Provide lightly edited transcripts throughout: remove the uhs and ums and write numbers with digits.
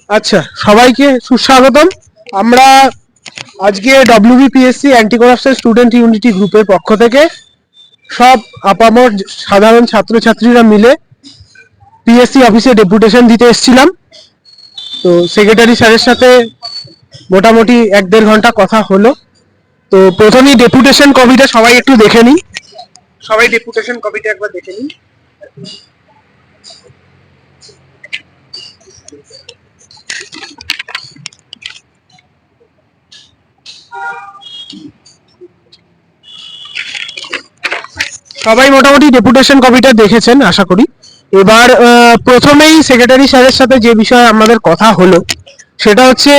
আচ্ছা, সবাইকে সুস্বাগতম। আমরা আজকে WBPSC anti corruption student unity গ্রুপের পক্ষ থেকে সব আপামর সাধারণ ছাত্রছাত্রীরা মিলে পিএসসি অফিসে ডেপুটেশন দিতে এসেছিলাম। তো সেক্রেটারি স্যারের সাথে মোটামুটি 1-1.5 ঘন্টা কথা হলো। তো প্রথমেই ডেপুটেশন কপিটা সবাই একটু দেখে নিন। সবাই ডেপুটেশন কপিটা একবার দেখে নিন। সবাই মোটামুটি ডেপুটেশন কপিটা দেখেছেন আশা করি। এবার প্রথমেই সেক্রেটারি স্যারের সাথে যে বিষয়ে আমাদের কথা হলো সেটা হচ্ছে,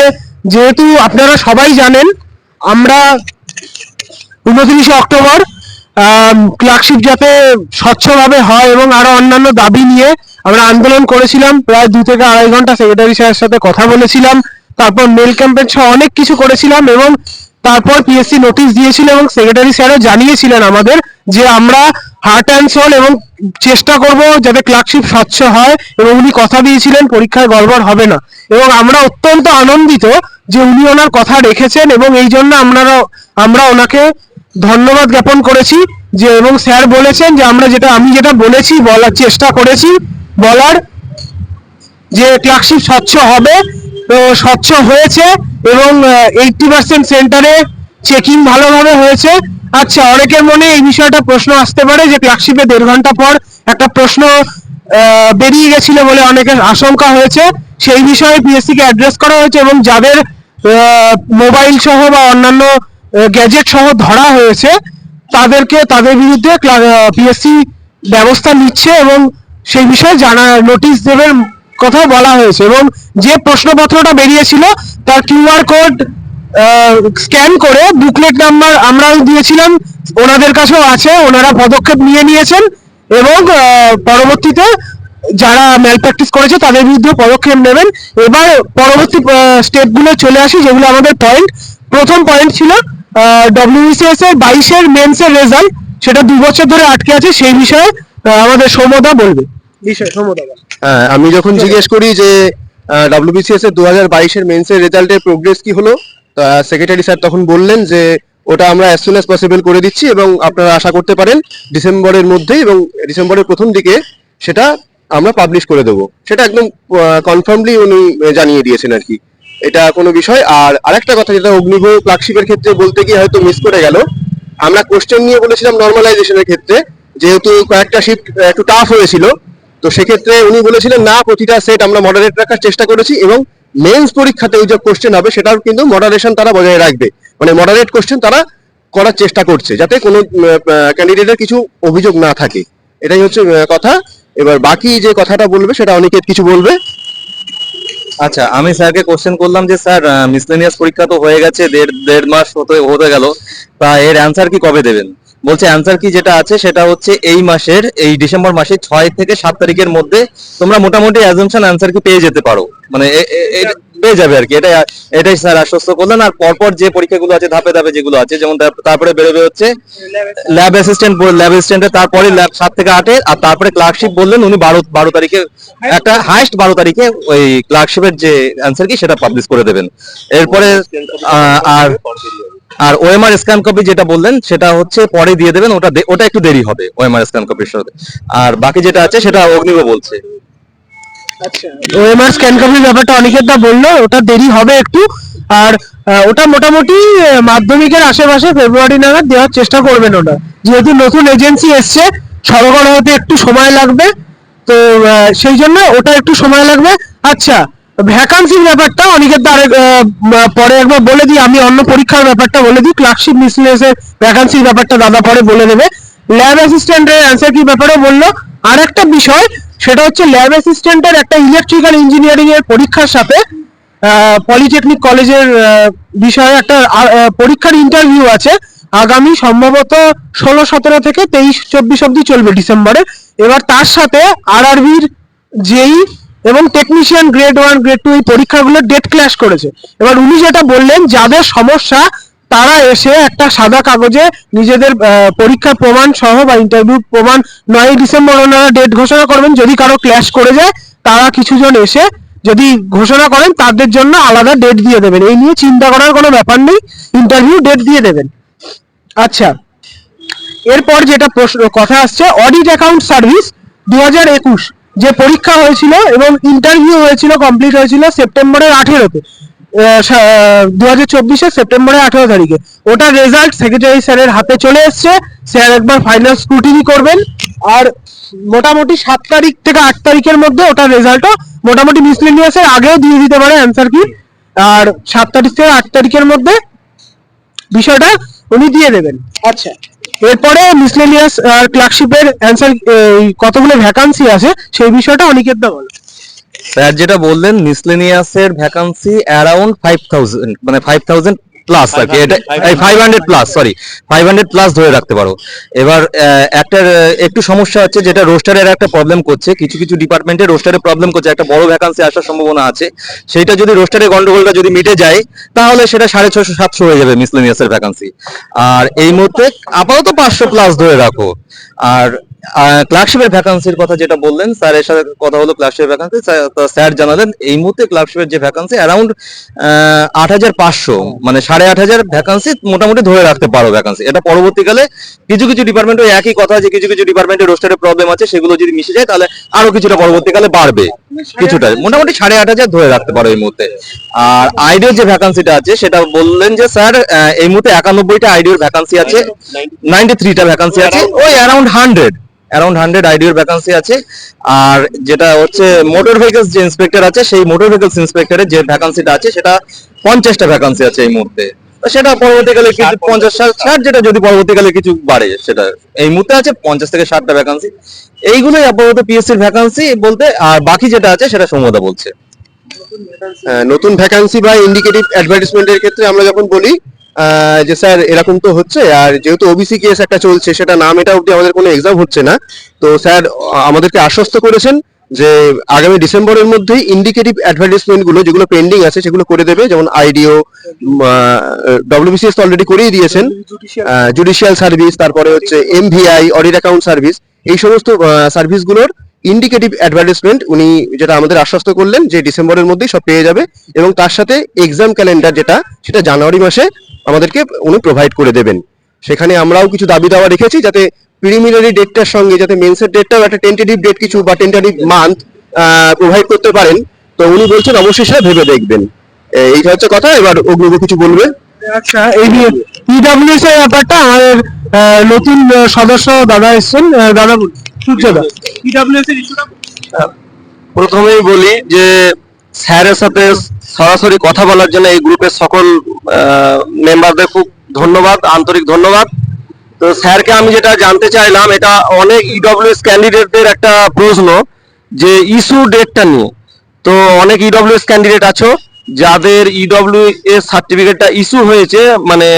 যেহেতু আপনারা সবাই জানেন আমরা 29 অক্টোবর ক্লার্কশিপ যাতে স্বচ্ছভাবে হয় এবং আরো অন্যান্য দাবি নিয়ে আমরা আন্দোলন করেছিলাম। প্রায় 2 থেকে 2.5 ঘন্টা সেক্রেটারি স্যারের সাথে কথা বলেছিলাম, তারপর মেল ক্যাম্পেন সহ অনেক কিছু করেছিলাম এবং তারপর পিএসসি নোটিশ দিয়েছিল এবং সেক্রেটারি স্যারও জানিয়েছিলেন আমাদের যে আমরা হার্ট অ্যান্ড সোল এবং চেষ্টা করব যাতে ক্লার্কশিপ স্বচ্ছ হয়, এবং উনি কথা দিয়েছিলেন পরীক্ষায় গড়বড় হবে না। এবং আমরা অত্যন্ত আনন্দিত যে উনি ওনার কথা রেখেছেন এবং এই জন্য আমরা ওনাকে ধন্যবাদ জ্ঞাপন করেছি। যে এবং স্যার বলেছেন যে আমি যেটা বলেছি, বলার চেষ্টা করেছি বলার, যে ক্লার্কশিপ স্বচ্ছ হবে, তো স্বচ্ছ হয়েছে এবং 80% সেন্টারে চেকিং ভালোভাবে হয়েছে। আচ্ছা, অনেকের মনে এই বিষয়টা প্রশ্ন আসতে পারে যে ক্লার্কশিপে 1.5 ঘন্টা পর একটা প্রশ্ন বেরিয়ে গেছিল বলে অনেকের আশঙ্কা হয়েছে। সেই বিষয়ে পিএসসি কে অ্যাড্রেস করা হয়েছে এবং যাদের মোবাইল সহ বা অন্যান্য গ্যাজেট সহ ধরা হয়েছে তাদের বিরুদ্ধে পিএসসি ব্যবস্থা নিচ্ছে এবং সেই বিষয়ে নোটিশ দেবের কথা বলা হয়েছে। এবং যে প্রশ্নপত্রটা বেরিয়েছিল তার কিউআর কোড স্ক্যান করে বুকলেট নাম্বার আমরাও দিয়েছিলাম, ওনাদের কাছেও আছে, ওনারা পদক্ষেপ নিয়েছেন এবং পরবর্তীতে যারা ম্যাল প্র্যাকটিস করেছে তাদের বিরুদ্ধে পদক্ষেপ নেবেন। এবার পরবর্তী স্টেপগুলো চলে আসি, যেগুলো আমাদের পয়েন্ট। প্রথম পয়েন্ট ছিল ডব্লিউবিসিএস এর 22-এর মেন্সের রেজাল্ট, সেটা 2 বছর ধরে আটকে আছে। সেই বিষয়ে আমাদের সৌম্যদা বলবে। হ্যাঁ, আমি যখন জিজ্ঞেস করি যে ডব্লিউবিসিএস এর 2022-এর মেন্সের রেজাল্টের প্রোগ্রেস কি হলো, সেক্রেটারি স্যার তখন বললেন যে ওটা আমরা অ্যাজ সুন অ্যাজ পসিবল করে দিচ্ছি এবং আপনারা আশা করতে পারেন ডিসেম্বরের মধ্যেই এবং ডিসেম্বরের প্রথম দিকে সেটা আমরা পাবলিশ করে দেবো। সেটা একদম কনফার্মলি উনি জানিয়ে দিয়েছেন আর কি, এটা কোনো বিষয়। আর আরেকটা কথা যেটা অগ্নিভ ক্লার্কশিপের ক্ষেত্রে বলতে গিয়ে হয়তো মিস করে গেল, আমরা কোশ্চেন নিয়ে বলেছিলাম নর্মালাইজেশনের ক্ষেত্রে, যেহেতু কয়েকটা শিফট একটু টাফ হয়েছিল, তো সেক্ষেত্রে উনি বলেছিলেন না প্রতিটা সেট আমরা মডারেট রাখার চেষ্টা করেছি এবং মেন্স পরীক্ষাতে ওই যে কোশ্চেন হবে সেটাও কিন্তু মডারেশন তারা বজায় রাখবে, মানে মডারেট কোশ্চেন তারা করার চেষ্টা করছে যাতে কোনো ক্যান্ডিডেটের কিছু অভিযোগ না থাকে। এটাই হচ্ছে কথা। এবার বাকি যে কথাটা বলবে সেটা অনিকেত কিছু বলবে। আচ্ছা, আমি স্যারকে কোশ্চেন করলাম যে স্যার মিসলেনিয়াস পরীক্ষা তো হয়ে গেছে, দেড় মাস হতে গেল, তা এর অ্যান্সার কি কবে দেবেন? বলছে অ্যান্সার কি যেটা আছে সেটা হচ্ছে এই ডিসেম্বর মাসের 6 থেকে 7 তারিখের মধ্যে তোমরা মোটামুটি অ্যাজাম্পশন অ্যান্সার কি পেয়ে যেতে পারো, মানে পেয়ে যাবে আর কি। এটাই স্যার আশ্বস্ত করলেন। আর পরপর যে পরীক্ষাগুলো আছে ধাপে ধাপে যেগুলো আছে, যেমন তারপরে বেরোবে হচ্ছে ল্যাব অ্যাসিস্ট্যান্টের, তারপরে ল্যাব 7 থেকে 8-এ, আর তারপরে ক্লার্কশিপ বললেন উনি 12 তারিখে, একটা হাইস্ট 12 তারিখে ওই ক্লার্কশিপের যে অ্যান্সার কি সেটা পাবলিশ করে দেবেন। এরপরে আর আর ওএমআর স্ক্যান কপি যেটা বললেন সেটা হচ্ছে পরে দিয়ে দেবেন, ওটা একটু দেরি হবে ওএমআর স্ক্যান কপির সাথে। আর বাকি যেটা আছে সেটা অগ্নিভ বলছে। আচ্ছা, ওএমআর স্ক্যান কপির ব্যাপারটা অনিকেত দা বললো, ওটা দেরি হবে একটু। আর ওটা মোটামুটি মাধ্যমিকের আশেপাশে ফেব্রুয়ারি নাগাদ দেওয়ার চেষ্টা করবেন ওটা, যেহেতু নতুন এজেন্সি এসছে, সরবরাহ হতে একটু সময় লাগবে, তো সেই জন্য ওটা একটু সময় লাগবে। আচ্ছা, ভ্যাকান্সির ব্যাপারটা অনিকেত দা পরে একবার বলে দিই, আমি অন্য পরীক্ষার ব্যাপারটা বলে দিই। ক্লার্কশিপ মিসলেনিয়াসের ভ্যাকান্সির ব্যাপারটা দাদা পরে বলে দেবে। ল্যাব অ্যাসিস্ট্যান্টের অ্যান্সার কি ব্যাপারে বললো। আর একটা বিষয়, সেটা হচ্ছে ল্যাব অ্যাসিস্ট্যান্টের একটা ইলেকট্রিক্যাল ইঞ্জিনিয়ারিং এর পরীক্ষার সাথে পলিটেকনিক কলেজের বিষয়ে একটা পরীক্ষার ইন্টারভিউ আছে আগামী সম্ভবত 16-17 থেকে 23-24 অব্দি চলবে ডিসেম্বরে। এবার তার সাথে আরআরবির জেই এবং টেকনিশিয়ান গ্রেড 1 গ্রেড 2 এই পরীক্ষাগুলো ডেট ক্ল্যাশ করেছে। এবার উনি যেটা বললেন, যাদের সমস্যা তারা এসে একটা সাদা কাগজে নিজেদের পরীক্ষার প্রমাণ সহ বা ইন্টারভিউ প্রমাণ 9 ডিসেম্বর ওনারা ডেট ঘোষণা করবেন। যদি কারো ক্ল্যাশ করে যায় তারা কিছুজন এসে যদি ঘোষণা করেন তাদের জন্য আলাদা ডেট দিয়ে দেবেন, এই নিয়ে চিন্তা করার কোনো ব্যাপার নেই, ইন্টারভিউ ডেট দিয়ে দেবেন। আচ্ছা, এরপর যেটা কথা আসছে, অডিট অ্যাকাউন্ট সার্ভিস 2021 যে পরীক্ষা হয়েছিল এবং ইন্টারভিউ হয়েছিল, কমপ্লিট হয়েছিল সেপ্টেম্বরের 18-তে, 2024 সেপ্টেম্বরের 18 তারিখে, ওটার রেজাল্ট সেক্রেটারি স্যারের হাতে চলে এসছে। স্যার একবার ফাইনাল স্ক্রুটিনি করবেন, আর মোটামুটি 7 তারিখ থেকে 8 তারিখের মধ্যে ওটার রেজাল্টও মোটামুটি মিসলেনিয়াসের আগেও দিয়ে দিতে পারে অ্যান্সার কি, আর 7 তারিখ থেকে 8 তারিখের মধ্যে বিষয়টা উনি দিয়ে দেবেন। আচ্ছা, এরপরে মিসলেনিয়াস আর ক্লার্কশিপের অ্যান্সার কতগুলো ভ্যাকান্সি আছে সেই বিষয়টা অনিকেত দা বলো। স্যার যেটা বললেন মিসলেনিয়াসের ভ্যাকান্সি অ্যারাউন্ড 5000, মানে 5000 প্লাস আর কি, এটা 500 প্লাস, সরি 500 প্লাস ধরে রাখতে পারো। এবার একটা একটু সমস্যা হচ্ছে, যেটা রোস্টারের একটা প্রবলেম করছে, কিছু কিছু ডিপার্টমেন্টে রোস্টারে প্রবলেম করছে, একটা বড় ভ্যাকান্সি আসার সম্ভাবনা আছে। সেইটা যদি রোস্টারের গন্ডগোলটা যদি মিটে যায় তাহলে সেটা 650-700 হয়ে যাবে মিসলেনিয়াসের ভ্যাকান্সি। আর এই মুহূর্তে আপাতত 500 প্লাস ধরে রাখো। আর ক্লার্কশিপের ভ্যাকান্সির কথা যেটা বললেন, স্যারের সাথে কথা হলো ক্লার্কশিপের ভ্যাকান্সি, স্যার জানালেন এই মুহূর্তে ক্লার্কশিপের যে ভ্যাকান্সি অ্যারাউন্ড 8500, মানে 8500 ভ্যাকান্সি মোটামুটি ধরে রাখতে পারো ভ্যাকান্সি। এটা পরবর্তীকালে কিছু কিছু ডিপার্টমেন্টে একই কথা, যে কিছু কিছু ডিপার্টমেন্টে রোস্টারের প্রবলেম আছে, সেগুলো যদি মিশে যায় তাহলে আরো কিছুটা পরবর্তীকালে বাড়বে, কিছুটা মোটামুটি 8500 ধরে রাখতে পারো এই মুহূর্তে। আর আইডিওর যে ভ্যাকান্সিটা আছে সেটা বললেন যে স্যার এই মুহূর্তে 91টা আইডিওর ভ্যাকান্সি আছে, 93টা ভ্যাকান্সি আছে, ওই অ্যারাউন্ড 100 আইডিওর ভ্যাকান্সি আছে। আর যেটা হচ্ছে মোটর ভেহিকলস যে ইন্সপেক্টর আছে, সেই মোটর ভেহিকলস ইন্সপেক্টরের যে ভ্যাকান্সিটা আছে সেটা 50টা ভ্যাকান্সি আছে এই মুহূর্তে। তো সেটা পরবর্তীকালে কিছু 50-60, যেটা যদি পরবর্তীকালে কিছু বাড়ে, সেটা এই মুহূর্তে আছে 50 থেকে 60টা ভ্যাকান্সি। এইগুলোই আপাতত পিএসসির ভ্যাকান্সি বলতে, আর বাকি যেটা আছে সেটা সৌম্যদা বলছে। নতুন ভ্যাকান্সি বা ইন্ডিকেটিভ অ্যাডভার্টাইজমেন্টের ক্ষেত্রে আমরা যখন বলি যে স্যার এরকম তো হচ্ছে, আর যেহেতু ওবিসি কেস একটা চলছে, সেটা নাম এটা অবধি আমাদের কোনো এক্সাম হচ্ছে না, তো স্যার আমাদেরকে আশ্বস্ত করেছেন যে আগামী ডিসেম্বরের মধ্যেই ইন্ডিকেটিভ অ্যাডভার্টাইজমেন্ট গুলো যেগুলো পেন্ডিং আছে সেগুলো করে দেবে, যেমন আইডিও, ডব্লিউবিসিএস তো অলরেডি করেই দিয়েছেন, জুডিশিয়াল সার্ভিস, তারপরে হচ্ছে এমভিআই, অডিট অ্যাকাউন্ট সার্ভিস, এই সমস্ত সার্ভিসগুলোর ইন্ডিকেটিভ অ্যাডভার্টাইজমেন্ট উনি যেটা আমাদের আশ্বস্ত করলেন যে ডিসেম্বরের মধ্যেই সব পেয়ে যাবে, এবং তার সাথে এক্সাম ক্যালেন্ডার যেটা, সেটা জানুয়ারি মাসে আমাদেরকে উনি প্রোভাইড করে দেবেন। সেখানে আমরাও কিছু দাবি দাওয়া রেখেছি, যাতে প্রিলিমিনারি ডেটটার সঙ্গে যাতে মেন্সের ডেটটাও একটা টেন্টেটিভ ডেট কিছু বা টেন্টেটিভ মান্থ প্রোভাইড করতে পারেন। তো উনি বলছেন অবশ্যই সেটা ভেবে দেখবেন। এইটা হচ্ছে কথা। এবার অগ্রব কিছু বলবে। আচ্ছা, এই যে ইডব্লিউএস এর ব্যাপারটা আমাদের নতুন সদস্য দাদা এসেছেন, দাদা সূর্যদা, ইডব্লিউএস এর ইস্যুটা প্রথমেই বলি যে স্যারের সাথে সরাসরি কথা বলার জন্য এই গ্রুপের সকল মেম্বারদের খুব ধন্যবাদ, আন্তরিক ধন্যবাদ। তো স্যারকে আমি যেটা জানতে চাইলাম, এটা অনেক ইডব্লিউএস ক্যান্ডিডেটদের একটা প্রশ্ন যে ইস্যু ডেটটা নিয়ে। তো অনেক ইডব্লিউএস ক্যান্ডিডেট আছো যাদের ইডব্লিউএস সার্টিফিকেটটা ইস্যু হয়েছে, মানে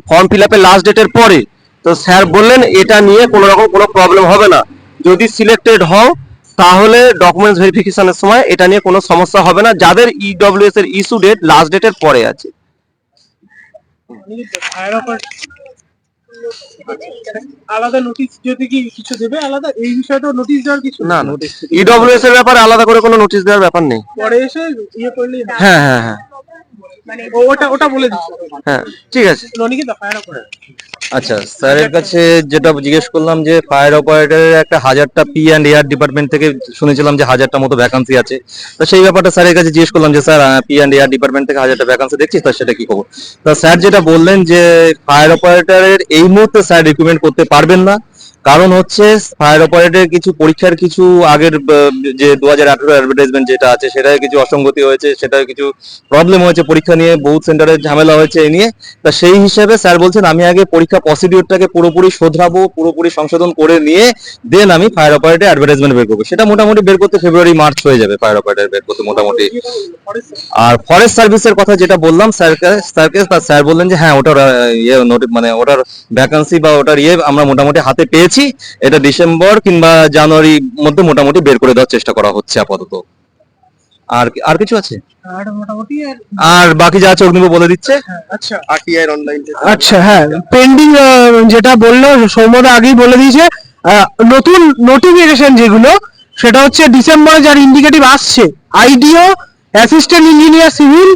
ফর্ম ফিল আপের লাস্ট ডেটের পরে। তো স্যার বললেন এটা নিয়ে কোনো রকম কোনো প্রবলেম হবে না, যদি সিলেক্টেড হও তাহলে ডকুমেন্টস ভেরিফিকেশনের সময় এটা নিয়ে কোনো সমস্যা হবে না, যাদের ইডব্লিউএস এর ইস্যু ডেট লাস্ট ডেটের পরে আছে। আলাদা নোটিশ যদি কি কিছু দেবে আলাদা, এই বিষয়টা নোটিশ দেওয়ার কিছু না না, ইডব্লিউএস এর ব্যাপারে আলাদা করে কোনো নোটিশ দেওয়ার ব্যাপার নেই। পরে এসে ইয়ে করলেই হয়। হ্যাঁ হ্যাঁ হ্যাঁ মানে ওটা বলে দিচ্ছি। হ্যাঁ, ঠিক আছে। রনিকে দা ফায়ার করে। আচ্ছা, স্যারের কাছে যেটা জিজ্ঞেস করলাম যে ফায়ার অপারেটরের একটা 1000টা পি অ্যান্ড এয়ার ডিপার্টমেন্ট থেকে শুনেছিলাম যে 1000টা মতো ভ্যাকান্সি আছে। তো সেই ব্যাপারটা স্যারের কাছে জিজ্ঞেস করলাম যে sir P and air department থেকে 1000টা ভ্যাকান্সি দেখছি, তো সেটা কি খবর। তো স্যার যেটা বললেন যে ফায়ার অপারেটরের এই মুহূর্তে স্যার রিক্রুটমেন্ট করতে পারবেন না, কারণ হচ্ছে ফায়ার অপারেটরের কিছু পরীক্ষার কিছু আগের যে 2018 অ্যাডভার্টাইজমেন্ট যেটা আছে সেটায় কিছু অসঙ্গতি হয়েছে, সেটায় কিছু প্রবলেম হয়েছে, পরীক্ষা নিয়ে বহুত সেন্টারে ঝামেলা হয়েছে এই নিয়ে। তা সেই হিসেবে স্যার বলছেন আমি আগে পরীক্ষা প্রসিডিউরটাকে পুরোপুরি শোধরাবো, পুরোপুরি সংশোধন করে নিয়ে দেন আমি ফায়ার অপারেটর অ্যাডভার্টাইজমেন্ট বের করবো। সেটা মোটামুটি বের করতে ফেব্রুয়ারি মার্চ হয়ে যাবে ফায়ার অপারেটর বের করতে মোটামুটি। আর ফরেস্ট সার্ভিসের কথা যেটা বললাম স্যারকে, স্যার বললেন যে হ্যাঁ ওটার মানে ওটার ভ্যাকান্সি বা ওটার আমরা মোটামুটি হাতে পেয়েছি, এটা ডিসেম্বর কিংবা জানুয়ারির মধ্যে মোটামুটি বের করে দেওয়ার চেষ্টা করা হচ্ছে আপাতত। আর কিছু আছে? আর মোটামুটি আর বাকি যা আছে অগ্নিব বলে দিচ্ছে। আচ্ছা আরটিআই অনলাইন। আচ্ছা, হ্যাঁ, পেন্ডিং যেটা বললো সৌম্যদা আগেই বলে দিয়েছে, নতুন নোটিফিকেশন যেগুলো সেটা হচ্ছে ডিসেম্বরে যার ইন্ডিকেটিভ আসছে, IDO, assistant engineer civil,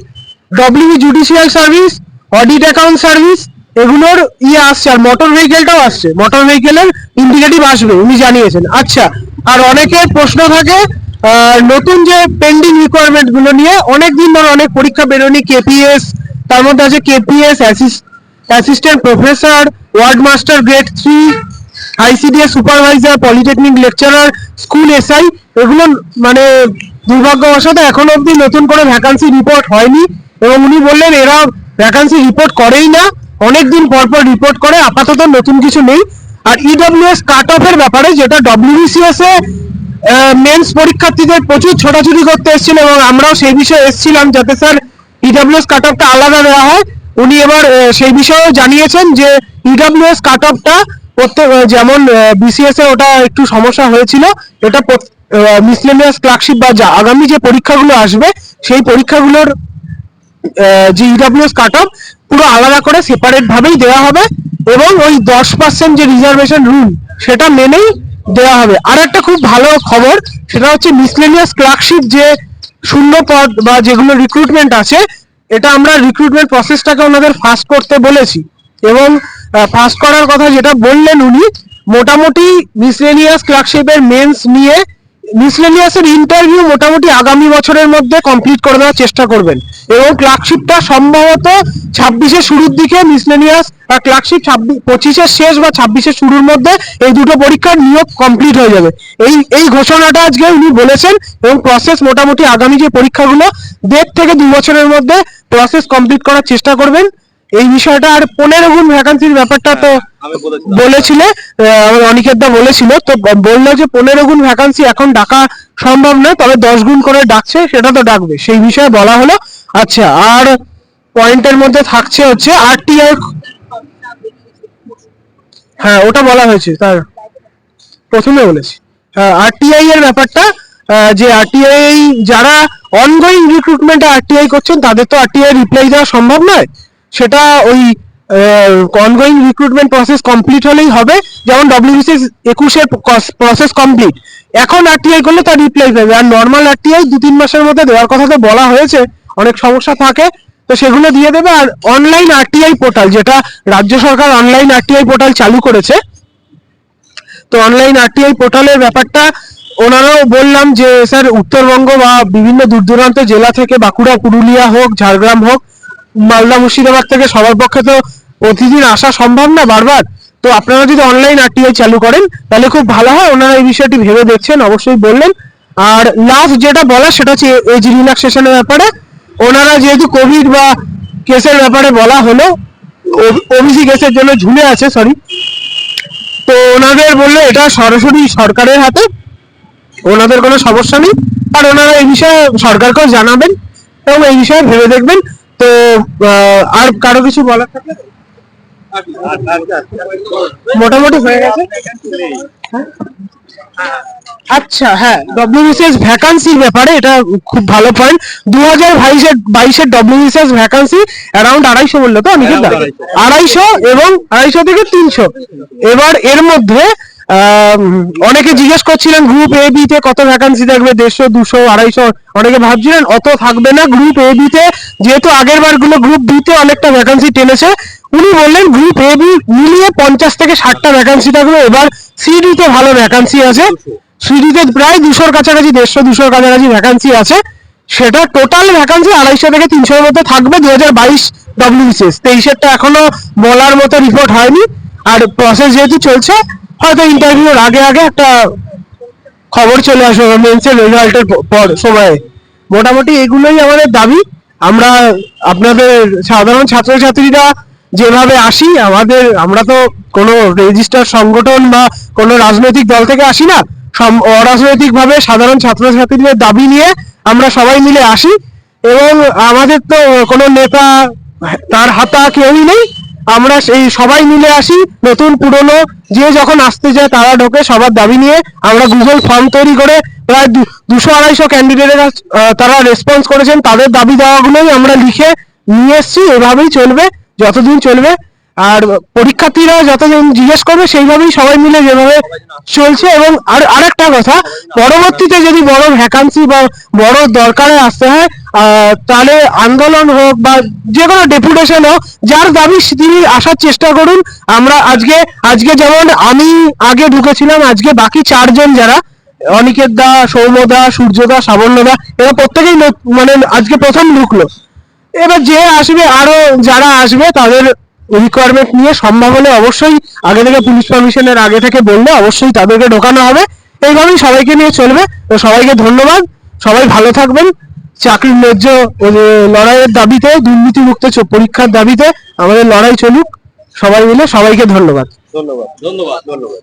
WB judicial service, audit account service, এগুলোর আসছে। আর মোটর ভেহিকেলটাও আসছে, মোটর ভেহিকেলের ইন্ডিকেটিভ আসবে উনি জানিয়েছেন। আচ্ছা, আর অনেকের প্রশ্ন থাকে নতুন যে পেন্ডিং রিকোয়ারমেন্ট গুলো নিয়ে, অনেকদিন ধরে অনেক পরীক্ষা বেরোনি, কেপিএস, তার মধ্যে আছে KPS assistant professor, ward master grade 3, ICDS supervisor, polytechnic lecturer, school SI, এগুলো মানে দুর্ভাগ্যবশত এখনো অবধি নতুন করে ভ্যাকান্সি রিপোর্ট হয়নি। এবং উনি বললেন এরা ভ্যাকান্সি রিপোর্ট করেই না, অনেকদিন পর পর রিপোর্ট করে, আপাতত নতুন কিছু নেই। আর ইডব্লিউএস কাট অফের ব্যাপারে, যেটা ডব্লিউবিসিএস এ মেন্স পরীক্ষার্থীদের প্রচুর ছোটাছুটি করতে এসেছিল এবং আমরাও সেই বিষয়ে এসেছিলাম যাতে স্যার ইডব্লিউএস কাট অফটা আলাদা দেওয়া হয়। উনি এবার সেই বিষয়েও জানিয়েছেন যে ইডব্লিউএস কাট অফটা প্রত্যেক, যেমন বিসিএস এ ওটা একটু সমস্যা হয়েছিল, এটা মিসলেনিয়াস ক্লার্কশিপ বা আগামী যে পরীক্ষাগুলো আসবে সেই পরীক্ষাগুলোর যে ইডব্লিউএস কাট অফ পুরো আলাদা করে সেপারেট ভাবেই দেওয়া হবে এবং ওই 10% যে রিজার্ভেশন রুল সেটা মেনেই দেওয়া হবে। আর একটা খুব ভালো খবর, সেটা হচ্ছে মিসলেনিয়াস ক্লার্কশিপ যে শূন্য পদ বা যেগুলো রিক্রুটমেন্ট আছে, এটা আমরা রিক্রুটমেন্ট প্রসেসটাকে ওনাদের ফাস্ট করতে বলেছি। এবং ফাস্ট করার কথা যেটা বললেন উনি, মোটামুটি মিসলেনিয়াস ক্লার্কশিপের মেন্স নিয়ে মিসলেনিয়াসের ইন্টারভিউ মোটামুটি আগামী বছরের মধ্যে কমপ্লিট করে দেওয়ার চেষ্টা করবেন। এবং ক্লার্কশিপটা সম্ভবত 26-এর শুরুর দিকে, মিসলেনিয়াস আর ক্লার্কশিপ 25-এর শেষ বা 26-এর শুরুর মধ্যে এই দুটো পরীক্ষার নিয়োগ কমপ্লিট হয়ে যাবে। এই ঘোষণাটা আজকে উনি বলেছেন। এবং প্রসেস মোটামুটি আগামী যে পরীক্ষাগুলো 1.5 থেকে 2 বছরের মধ্যে প্রসেস কমপ্লিট করার চেষ্টা করবেন। এই বিষয়টা। আর 15 গুণ ভ্যাকান্সির ব্যাপারটা তো বলেছিলে, অনিকেত দা বলেছিল, তো বললো যে 15 গুণ ভ্যাকান্সি এখন ডাকা সম্ভব নয়, তবে 10 গুণ করে ডাকছে, সেটা তো ডাকবে, সেই বিষয়ে বলা হলো। আচ্ছা, আর পয়েন্টের মধ্যে থাকছে হচ্ছে আরটিআই। হ্যাঁ, ওটা বলা হয়েছে, তার প্রথমে বলেছি। আরটিআই এর ব্যাপারটা, যে আরটিআই যারা অনগোয়িং রিক্রুটমেন্টে আরটিআই করছেন তাদের তো আরটিআই রিপ্লাই দেওয়া সম্ভব নয়, সেটা ওই অনগোয়িং রিক্রুটমেন্ট প্রসেস কমপ্লিট হলেই হবে। যেমন ডব্লিউবিসিএস 21-এর প্রসেস কমপ্লিট, এখন আরটিআই করলে তার রিপ্লাই পাবে। আর নর্মাল আরটিআই 2-3 মাসের মধ্যে দেওয়ার কথা তো বলা হয়েছে, অনেক সমস্যা থাকে তো সেগুলো দিয়ে দেবে। আর অনলাইন আরটিআই পোর্টাল, যেটা রাজ্য সরকার অনলাইন আরটিআই পোর্টাল চালু করেছে, তো অনলাইন আরটিআই পোর্টালের ব্যাপারটা ওনারাও বললাম যে স্যার উত্তরবঙ্গ বা বিভিন্ন দূর দূরান্ত জেলা থেকে, বাঁকুড়া, পুরুলিয়া হোক, ঝাড়গ্রাম হোক, মালদা, মুর্শিদাবাদ থেকে সবার পক্ষে তো প্রতিদিন আসা সম্ভব না বারবার। তো আপনারা যদি অনলাইন আরটিআই চালু করেন তাহলে খুব ভালো হয়। ওনারা এই বিষয়টি ভেবে দেখছেন, অবশ্যই বললেন। আর লাস্ট যেটা বলা সেটা হচ্ছে এজ রিল্যাক্সেশনের ব্যাপারে। ওনারা যেহেতু কোভিড বা কেসের ব্যাপারে বলা হলো, ওবিসি কেসের জন্য ঝুলে আছে, সরি, তো ওনাদের বললো এটা সরাসরি সরকারের হাতে, ওনাদের কোনো সমস্যা নেই। আর ওনারা এই বিষয়ে সরকারকেও জানাবেন এবং এই বিষয়ে ভেবে দেখবেন। তো আর কারো কিছু বলার থাকলে? মোটামুটি হয়ে গেছে। আচ্ছা, হ্যাঁ, ডব্লিউবিসিএস ভ্যাকান্সির ব্যাপারে এটা খুব ভালো পয়েন্ট। 2022-এর ডব্লিউবিসিএস ভ্যাকান্সি অ্যারাউন্ড 250 বললো তো অনেকে, 250 এবং 250 থেকে 300। এবার এর মধ্যে অনেকে জিজ্ঞেস করছিলেন গ্রুপ এ বি তে কত ভ্যাকান্সি থাকবে, 150, 200, 250, অনেকে ভাবছিলেন অত থাকবে না। গ্রুপ এ বি তে যেহেতু আগের বার গুলো গ্রুপ বি তে অনেকটা ভ্যাকান্সি টেনেছে, উনি বললেন গ্রুপ এ বি মিলিয়ে 50 থেকে 60টা ভ্যাকান্সি থাকবে। এবার সিডি তে ভালো ভ্যাকান্সি আছে, সিডি তে প্রায় 200-র কাছাকাছি, 150-200-র কাছাকাছি ভ্যাকান্সি আছে। সেটা টোটাল ভ্যাকান্সি 250 থেকে 300-এর মধ্যে থাকবে 2022 ডব্লিউবিসিএস। 23-এরটা এখনো বলার মতো রিপোর্ট হয়নি। আর প্রসেস যেহেতু চলছে, হয়তো ইন্টারভিউর আগে আগে একটা খবর চলে আসবে মেন্সের রেজাল্টের পর সময়ে। মোটামুটি এগুলোই আমাদের দাবি। আমরা আপনাদের সাধারণ ছাত্রছাত্রীরা যেভাবে আসি, আমরা তো কোনো রেজিস্টার সংগঠন বা কোনো রাজনৈতিক দল থেকে আসি না, অরাজনৈতিক ভাবে সাধারণ ছাত্রছাত্রীদের দাবি নিয়ে আমরা সবাই মিলে আসি। এবং আমাদের তো কোনো নেতা তার হাতা কেউই নেই, আমরা সেই সবাই মিলে আসি, নতুন পুরনো যে যখন আসতে যায় তারা ঢোকে, সবার দাবি নিয়ে আমরা গুগল ফর্ম তৈরি করে প্রায় 200-250 ক্যান্ডিডেটের তারা রেসপন্স করেছেন, তাদের দাবি দেওয়াগুলোই আমরা লিখে নিয়ে এসেছি। এভাবেই চলবে যতদিন চলবে। আর পরীক্ষার্থীরা যতদিন জিজ্ঞেস করবে সেইভাবেই সবাই মিলে যেভাবে চলছে। এবং আরেকটা কথা, পরবর্তীতে যদি বড় ভ্যাকান্সি বা বড় দরকারে আসতে হয়, তাহলে আন্দোলন হোক বা যে কোনো ডেপুটেশন হোক, যার দাবি তিনি আসার চেষ্টা করুন। আমরা আজকে যেমন আমি আগে ঢুকেছিলাম, আজকে বাকি চারজন যারা অনিকেত দা, সৌম্যদা, সূর্যদা, সাবর্ণদা, এরা প্রত্যেকেই মানে আজকে প্রথম ঢুকলো। এবার যে আসবে, আরো যারা আসবে তাদের রিকোয়ারমেন্ট নিয়ে সম্ভব হলে অবশ্যই আগে থেকে পুলিশ পারমিশনের আগে থেকে বললে অবশ্যই তাদেরকে ঢোকানো হবে। এইভাবেই সবাইকে নিয়ে চলবে। তো সবাইকে ধন্যবাদ, সবাই ভালো থাকবেন। চাকরির ন্যায্য লড়াইয়ের দাবিতে, দুর্নীতিমুক্ত পরীক্ষার দাবিতে আমাদের লড়াই চলুক। সবাই মিলে সবাইকে ধন্যবাদ। ধন্যবাদ। ধন্যবাদ। ধন্যবাদ।